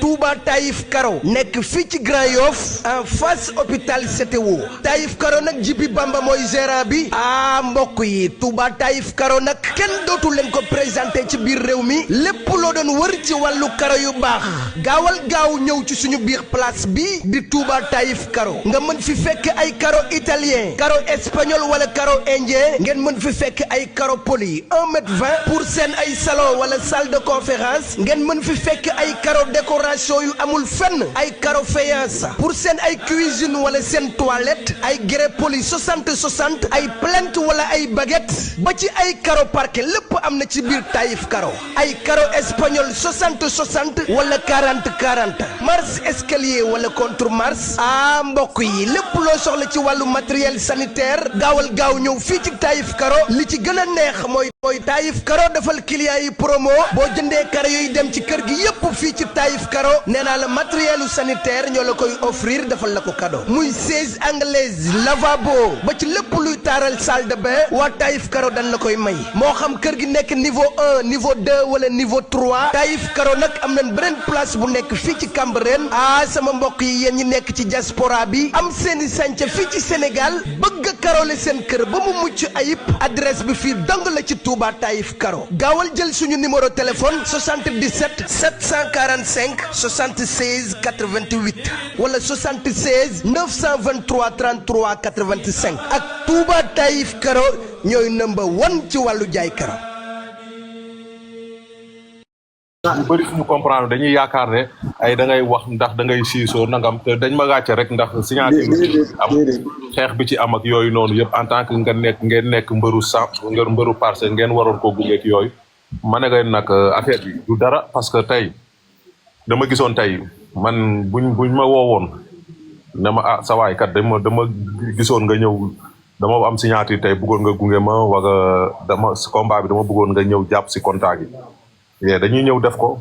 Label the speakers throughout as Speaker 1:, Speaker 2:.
Speaker 1: Touba Taïf Karo nekk fii ci Grand Yoff en face hôpital CTO Taïf Karo nag Jibi Bamba mooy gérant bi mbokk yi Touba Taïf Karo nag kenn dootu leen ko présenté ci biir réew mi lépp loo doon wër ci wàllu karo yu baax gaawal gaaw ñëw ci suñu biir place bi di Touba Taïf Karo nga mën fi fekk ay karo italien karo espagnol wala karo indien ngeen mën fi fekk ay karo poli 1,20 m pour seen ay salon wala salle de conférence ngeen mën fi fekk ay karo décoration yu amul fenn ay karo faïence pour seen ay cuisine wala seen toilette ay grès poli 60 ay plinthe wala ay baguette ba ci ay karo parquet lépp am na ci biir Taïf Karo ay karo espagnol 60 wala 40 marche escalier wala contre marche mbokk yi lépp loo soxla ci wàllu matériel sanitaire gaawal gaaw ñëw fii ci Taïf Karo li ci gën a neex mooy Taïf Karo defal client yi promo boo jëndee karo yooyu dem ci kër gi yépp fii ci Taïf Karo nee naa la matérielu sanitaire ñoo la koy offrir defal la ko cadeau muy chaise anglaise lavabo ba ci lépp luy taaral salle de bain waa Taïf Karo dañ la koy may moo xam kër gi nekk niveau 1 niveau 2 wala niveau 3 Taïf Karo nag am nañ beneen place bu nekk fii ci Cambérène sama mbokk yi yéen ñi nekk ci diaspora bi am seeni sànca fii ci Sénégal bëgg a karole seen kër ba mu mucc ayib adresse bi fii dong la ci Touba Taïf Karo gaawal jël suñu numéro téléphone 77 745 76 88 wala 76 923 33 85 ak Touba Taïf Karo ñooy number 1 ci wàllu jaay karo.
Speaker 2: ñu bëri fu ñu comprendre dañuy yaakaar ne ay da ngay wax ndax da ngay siisoo nangam te dañ ma gàcce rek ndax signature am xeex bi ci am ak yooyu noonu yëpp en tant que ngeen nekk mbëru mbëru Parcelles ngeen waroon koo gungeek yooyu ma ne ngeen nag affaire bi du dara parce que tey dama gisoon tey man buñ ma woowoon ne ma sa waay kat dama gisoon nga ñëw dama am signature tey bëggoon nga gunge ma wala combat bi dama bëggoon nga ñëw jàpp si contact yi dañuy ñëw def ko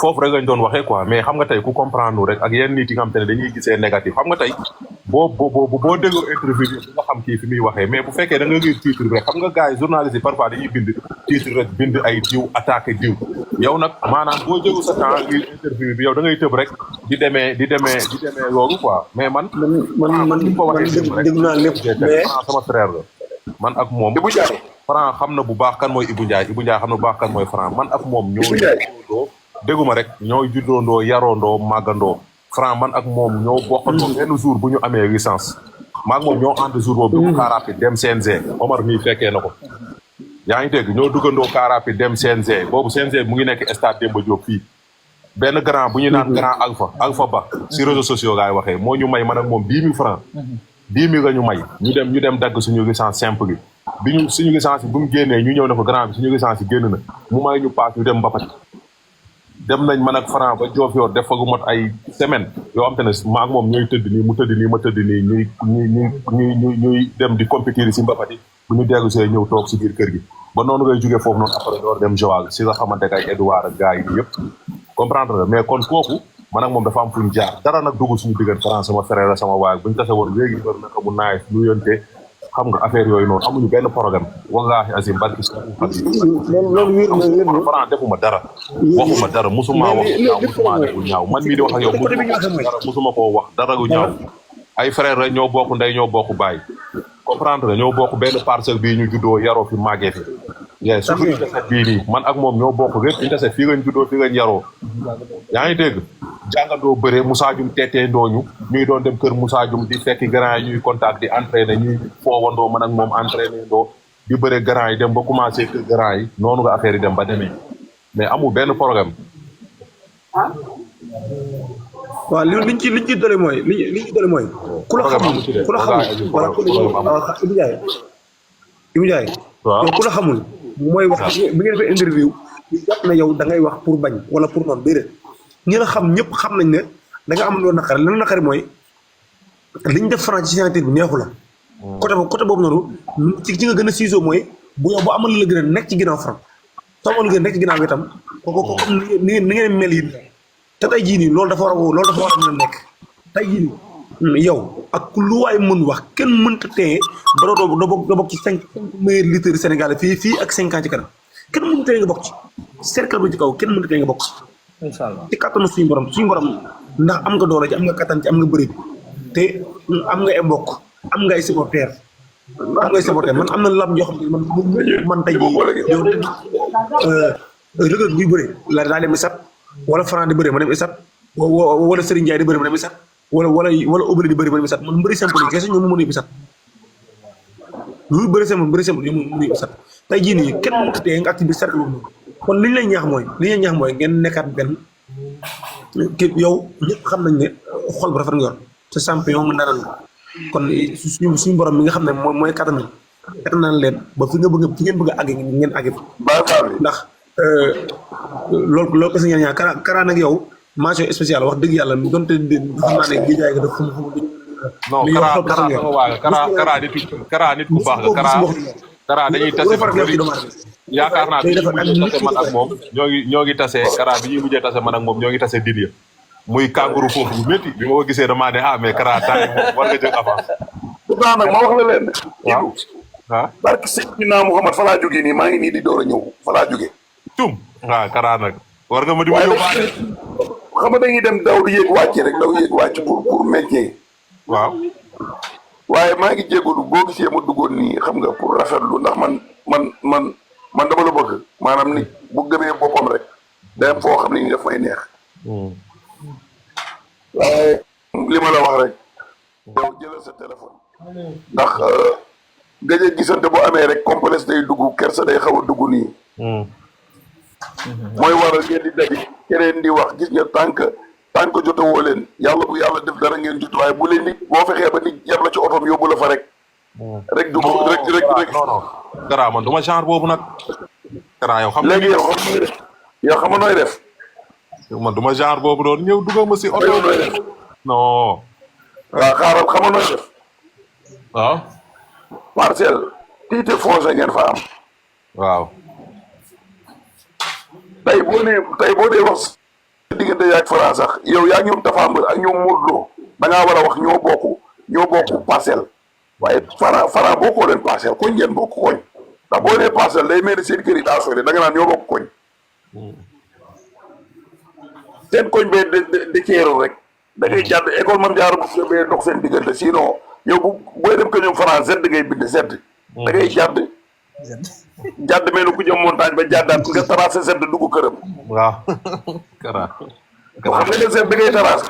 Speaker 2: foofu rek lañ doon waxee quoi mais xam nga tey ku comprendre rek ak yenn nit yi nga xam te ne dañuy gisee négatif xam nga tey boo déggoo interview bi nga xam kii fi muy waxee mais bu fekkee da nga gis titre rek xam nga gars yi journalistes yi parfois dañuy bind titre rek bind ay diw attaqué diw yow nag maanaam boo jëlu sa temps ngir interview bi yow da ngay tëb rek di demee loolu quoi mais man ni ko waxee dégg naa lépp mais sama frère la man ak moom Franc xam na bu baax kan mooy Ibou Ndiaye xam na bu baax kan mooy Franc man ak moom ñoo juddoo dégguma rek ñoo juddoondoo yaroondoo màggandoo Franc man ak moom ñoo bokkandoo benn jour bu ñu amee licence maag moom ñoo ànd jour boobu dugg car rapide dem CNG Omar mii fekkee na ko yaa ngi dégg ñoo duggandoo car rapide dem CNG boobu CNG mu ngi nekk stade Demba Diop fii benn grand bu ñu naan grand Alpha Ba si réseaux sociaux gaay waxee moo ñu may man ak moom 10 000 francs 10 000 la ñu may ñu dem dagg suñu licence simple bi ñu suñu licence bi bu mu génnee ñu ñëw ne ko grand bi suñu licence yi génn na mu may ñu paas ñu dem Mbapat dem nañ man ak Franc ba Diofior def fa gu mot ay semaine yoo xam te ne maa ak moom ñooy tëdd nii mu tëdd nii ma tëdd nii ñuy dem di compétir si Mbapat yi bu ñu dellu see ñëw toog si biir kër gi ba noonu ngay jógee foofu noonu après door dem Joal si nga xamante ak ay Edouard ak gars yi yëpp comprendre mais kon kooku man ak moom dafa am fu ñu jaar dara nag dugg suñu diggante Franc sama frère sama waay bu ñu tase woon léegi door naka mu naay lu yonte xam nga affaire yooyu noonu amuñu benn programme wallaahi azim barki loolu wér na Franc defuma dara waxuma dara musuma wax ñaaw musuma def lu ñaaw man mii di wax ak yow musuma koo wax dara lu ñaaw ay frère rek ñoo bokk ndey ñoo bokk baay comprendre ñoo bokk benn parcelle bii ñu juddoo yaroo fi màggee fi surtout ñu tase bii nii man ak moom ñoo bokk lépp ñu tase fii lañ juddoo fii lañ yaroo yaa ngi dégg jàngandoo bëre Moussa Dioum teetee ndooñu ñuy doon dem kër Moussa Dioum di fekki grand yi ñuy contact di entraîné ñuy foowandoo man ak moom entraîné ndoo di bëre grand yi dem ba commencé kër grand yi noonu nga affaire yi dem ba demee mais amul benn programme
Speaker 3: waaw liñ ci dole mooy liñ ci dole mooy ku la xamul wala Ibou Ndiaye yow ku la xamul mooy wax bi nga defee interview ñu jàpp na yow da ngay wax pour bañ wala pour noonu déedéet ñi la xam ñëpp xam nañ ne da nga am loolu naqari lan naqari mooy liñ def Franc ci signature bi neexu la côté boobu noonu ci nga gën a siisoo mooy bu yow bu amal la gën a nekk ci ginnaaw Franc soo amal la gën a nekk ci ginnaaw itam ko ni ngeen mel yi te tey jii nii loolu dafa war a mën a nekk tey jii nii yow ak lu waay mën wax kenn mënta teye ba doo bokk ci 5 meilleurs lutteurs Sénégal fii ak 5 ans ci kanam kenn mënta teye nga bokk ci cercle bi ci kaw kenn mënta teye nga bokk ci.
Speaker 4: incha allah
Speaker 3: ci kattanu suñu borom ndax am nga doole ji am nga kattan ci am nga bëri te am nga ay mbokk am nga ay supporters man am na lam yoo xam ne man tey jii yow Reug buy bëre la daa dem isat wala Franc di bëre ma dem isat wala Serigne Ndiaye di bëre ma dem isat wala Obali di bëre ma dem isat man mbëri simple yi kese ñoom mu mën a yóbbu isat lu bëri simple ñoom mu mën a yóbbu isat tey jii nii kenn mënut a tee nga activité cercle boobu kon li ñu lay ñaax mooy ngeen nekkaat benn képp yow ñëpp xam nañ ne xol bu rafet nga yor te champion mu naral nga kon suñu borom mi nga xam ne mooy kattanal leen ba fi ngeen bëgg a àgg ngeen àgg ndax loolu ko si ñaan Kara nag yow mention spéciale wax dëgg yàlla donte xam naa ne géejaay nga def
Speaker 2: non Kara nit ku baax nga Kara dañuy tase yaakaar naa bi ñuy mujjee tase man ak moom ñoo ngi tase Kara bi ñuy mujjee tase man ak moom ñoo ngi tase Didier muy kànguru foofu bu métti bi ma ko gisee damaa ne mais Kara temps moom war nga jël avance.
Speaker 5: pourtant nag ma wax la leen.
Speaker 2: waaw ah.
Speaker 5: barke Seydina Muhammad fa laa jógee nii maa ngi nii di door a ñëw fa laa jógee.
Speaker 2: tum waaw Kara nag war nga ma di ma yóbbaale.
Speaker 5: xam nga dañuy dem daw di yéeg wàcc rek daw yéeg wàcc pour métier.
Speaker 2: waaw.
Speaker 5: waaye maa ngi jégalu boo gisee ma duggoon nii xam nga pour rafetlu ndax man dama la bëgg maanaam nit bu gëmee boppam rek day am foo xam ne nii daf may neex. waaye li ma la wax rek yow jëlal sa téléphone ndax gëj a gisante bu amee rek complexe day dugg kersa day xaw a dugg nii. mooy waral ngeen di daje keneen di wax gis nga tànk jotewoo leen yàlla bu yàlla def dara ngeen jot waaye bu leen nit boo fexee ba nit yeb la ci otoom yóbbu la fa rek. rek du rek
Speaker 2: non Kara man du ma genre boobu nag. Kara yow xam nga
Speaker 5: léegi yow xam nga nooy def.
Speaker 2: man du ma genre boobu doon ñëw dugal ma si oto.
Speaker 5: nooy def.
Speaker 2: non.
Speaker 5: waaw xaaral xam nga nooy def.
Speaker 2: waaw.
Speaker 5: parcelle titre foncier ngeen fa am.
Speaker 2: waaw.
Speaker 5: tey boo dee wax diggante yaag Franc sax yow yaa ñoom Tapha Mbeur ak ñoom Modou Lo da ngaa war a wax ñoo bokk parcelle waaye Franc bokkoo leen parcelle koñ ngeen bokk koñ ndax boo nee parcelle day mel ni seen kër yi daa sori da nga naan ñoo bokk koñ seen koñ bee de ceeru rek da ngay jàdd école mam jaaru bu bee dox seen diggante sinon yow booy dem ko ñoom Franc Z ngay bind Z da ngay jàdd mel ni ku jëm montagne ba jàddaat nga tracé Z dugg këram.
Speaker 2: waaw. Kara.
Speaker 5: xam nga ne Z da ngay tracé.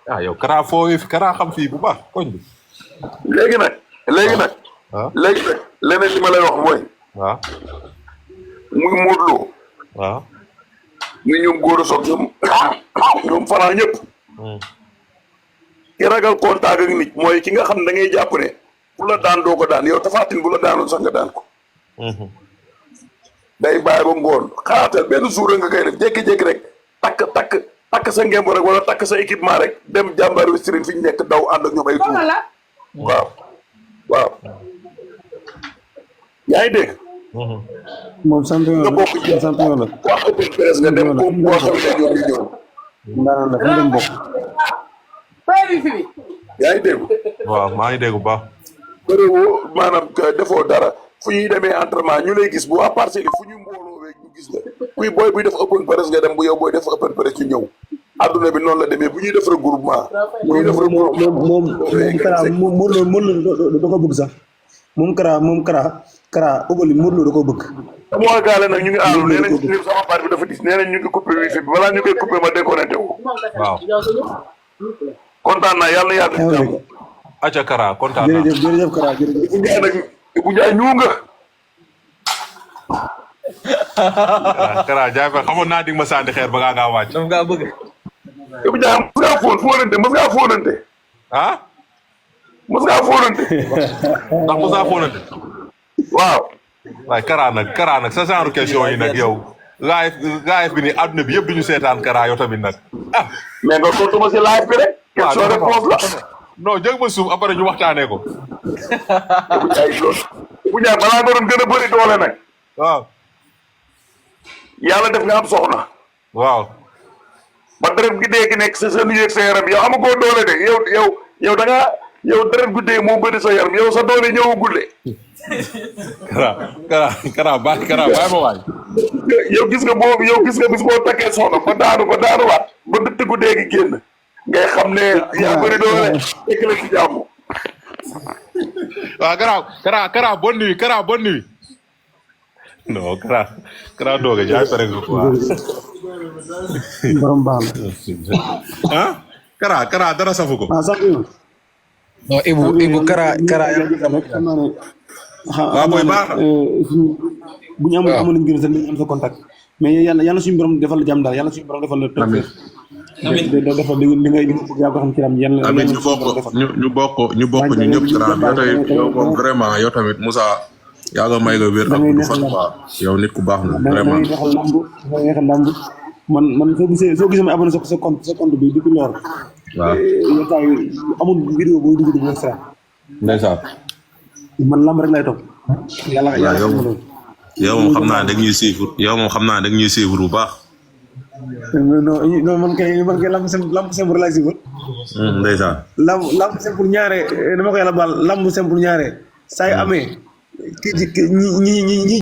Speaker 2: ah yow Kara foo fi Kara xam fii bu baax koñ bi.
Speaker 5: léegi nag. léegi nag leneen li ma lay wax mooy.
Speaker 2: waaw.
Speaker 5: muy Modou Lo.
Speaker 2: waaw.
Speaker 5: muy ñoom góor a soog ñoom Franc ñëpp. ki ragal contact ak nit mooy ki nga xam ne da ngay jàpp ne bu la daan doo ko daan yow Tapha Tine bu la daanoon sax nga daan ko. day bàyyi ba ngoon xaatal benn jour nga koy def jékki-jékki rek takk sa ngemb rek wala takk sa équipement rek dem jàmbaar westrin fi ñu nekk daw ànd ak ñoom ay tuur waaw yaa ngi dégg
Speaker 3: moom champion
Speaker 5: nga bokk ci
Speaker 3: champion la
Speaker 5: wax open presse nga dem ko boo xam ne ñoom ñu ñëw
Speaker 3: ndaanaan la fu mu dem bokk
Speaker 5: yaa ngi dégg
Speaker 2: waaw maa ngi dégg bu baax.
Speaker 5: bërëwoo maanaam defoo dara fu ñuy demee entraînement ñu lay gis bu waa parcelle fu ñu mbooloo weeg ñu gis la kuy booy buy def open presse nga dem bu yow booy def open presse ñu ñëw adduna bi noonu la demee bu ñuy def regroupement bu ñuy def regroupement
Speaker 3: moom Kara moom da ko bëgg sax moom Kara Obali Modou Lo da ko bëgg
Speaker 5: sama waa gaale nag ñu ngi aalu nee nañ sama baat bi dafa dis nee nañ ñu ngi coupé wifi bi balaa ñu koy coupé ma déconnecté wu
Speaker 2: waaw.
Speaker 5: kontaan naa yàlla yàlla jàmm
Speaker 2: acca Kara kontaan naa.
Speaker 3: jërëjëf Kara jërëjëf
Speaker 5: bu njaay nag bu njaay ñu nga
Speaker 2: Kara jaay fa xamoon naa dig ma sànni xeer ba ngaa wàcc.
Speaker 4: dama ngaa bëgg.
Speaker 5: bu njaay mos ngaa fóonante
Speaker 2: ah.
Speaker 5: mos ngaa fóonante
Speaker 2: ndax mos ngaa fóonante.
Speaker 5: waaw
Speaker 2: waaye Kara nag sa genre question yi nag yow. live bi ni àdduna bi yëpp du ñu seetaan Kara yow tamit nag ah.
Speaker 5: mais nga tontu ma si live bi rek. question réponse la.
Speaker 2: non jëg ma suuf après ñu waxtaanee ko.
Speaker 5: bu njaay balaa nga doon gën a bëri doole nag.
Speaker 2: waaw.
Speaker 5: yàlla def nga am soxna.
Speaker 2: waaw.
Speaker 5: ba dërëm gi dee gi nekk sa nuyu ak sa yaram yow amagoo doole de yow da ngaa yow deret guddee moo bëri sa yaram yow sa doole ñëwagul de.
Speaker 2: Kara bàyyi ma waay.
Speaker 5: yow gis nga bis boo takkee soxna ba daanu waat ba dëtt guddee gi génn ngay xam ne yaa bëri doole fekk la ci jàmm.
Speaker 2: waaw Kara bonne nuit. non Kara doge jaay pare nga quoi.
Speaker 3: borom baax
Speaker 2: ah Kara dara safu ko.
Speaker 1: non Ibu Kara
Speaker 2: waaw booy baax
Speaker 3: bu ñu amoon nañu gën a am sa contact mais yàlla suñu borom defal la jàmm daal yàlla suñu borom defal la
Speaker 2: amiin
Speaker 3: defal li ngay yaa ko xam ci ram yàlla
Speaker 2: amiin ñu bokk ñu ñëpp Kara yow moom vraiment yow tamit Moussa yaa nga may nga wér ak du fan quoi yow nit ku baax na vraiment
Speaker 3: da ngay lamb man soo gisee may abonné sa compte bi depuis lors
Speaker 2: waaw
Speaker 3: yow tay amul vidéo booy dugg bu extra
Speaker 2: ndeysaan
Speaker 3: man lamb rek lay topp yàlla
Speaker 2: yow moom xam naa dag ñuy suivre bu baax
Speaker 3: non man kay lamb simple lay suivre
Speaker 2: ndeysaan
Speaker 3: lamb simple ñaare dama ko yàlla baal lamb simple ñaare saa yu amee ñi